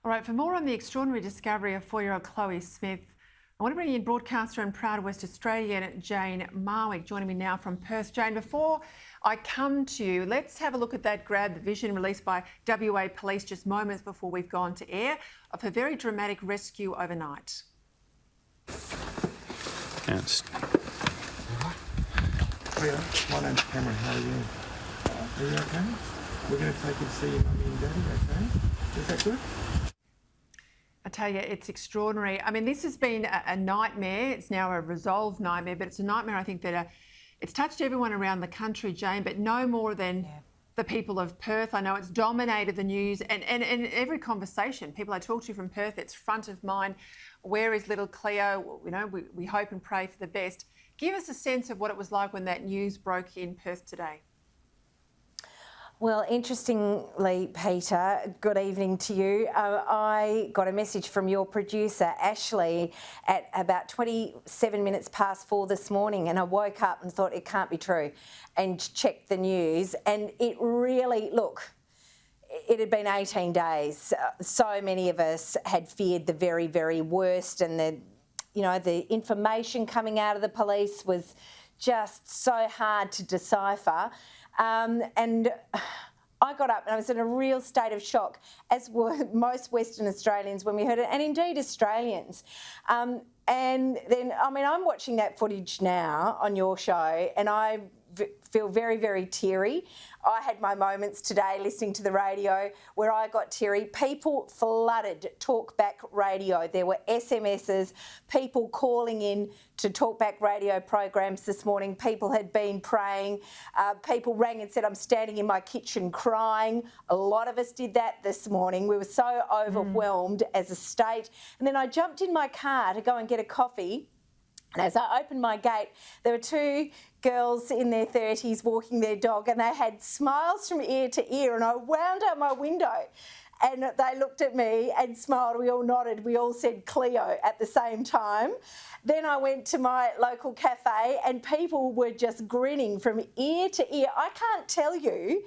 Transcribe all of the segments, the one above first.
All right, for more on the extraordinary discovery of 4-year-old Cleo Smith, I want to bring in broadcaster and proud West Australian Jane Marwick, joining me now from Perth. Jane, before I come to you, let's have a look at that Grab the Vision released by WA Police just moments before we've gone to air of her very dramatic rescue overnight. Yes. Cleo, my name's Cameron. How are you? Are you okay? We're going to take you to see your mummy and daddy, okay? Is that good? I tell you, it's extraordinary. I mean, this has been a nightmare. It's now a resolved nightmare, but it's a nightmare, I think, that it's touched everyone around the country, Jane, but no more than the people of Perth. I know it's dominated the news and every conversation. People I talk to from Perth, it's front of mind. Where is little Cleo? You know, we hope and pray for the best. Give us a sense of what it was like when that news broke in Perth today. Well, interestingly, Peter, good evening to you. I got a message from your producer, Ashley, at about 27 minutes past 4 this morning, and I woke up and thought it can't be true and checked the news, and it really, look, it had been 18 days. So many of us had feared the very, very worst, and the information coming out of the police was just so hard to decipher. And I got up and I was in a real state of shock, as were most Western Australians when we heard it, and indeed Australians. And then, I mean, I'm watching that footage now on your show and I feel very, very teary. I had my moments today listening to the radio where I got teary. People flooded Talkback Radio. There were SMSs, people calling in to Talkback Radio programs this morning. People had been praying. People rang and said, I'm standing in my kitchen crying. A lot of us did that this morning. We were so overwhelmed as a state. And then I jumped in my car to go and get a coffee. And as I opened my gate, there were two girls in their 30s walking their dog, and they had smiles from ear to ear, and I wound up my window and they looked at me and smiled. We all nodded. We all said Cleo at the same time. Then I went to my local cafe and people were just grinning from ear to ear. I can't tell you.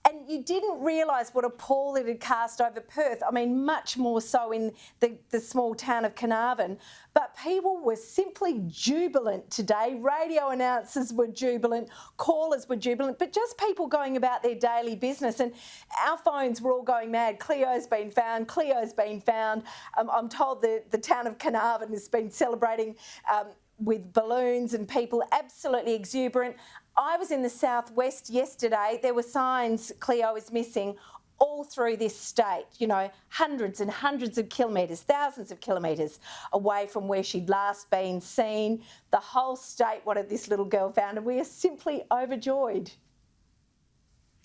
And you didn't realise what a pall it had cast over Perth. I mean, much more so in the small town of Carnarvon. But people were simply jubilant today. Radio announcers were jubilant, callers were jubilant, but just people going about their daily business. And our phones were all going mad. Cleo's been found, Cleo's been found. I'm told the town of Carnarvon has been celebrating with balloons and people absolutely exuberant. I was in the southwest yesterday. There were signs Cleo is missing all through this state, you know, hundreds and hundreds of kilometres, thousands of kilometres away from where she'd last been seen. The whole state wanted this little girl found, and we are simply overjoyed.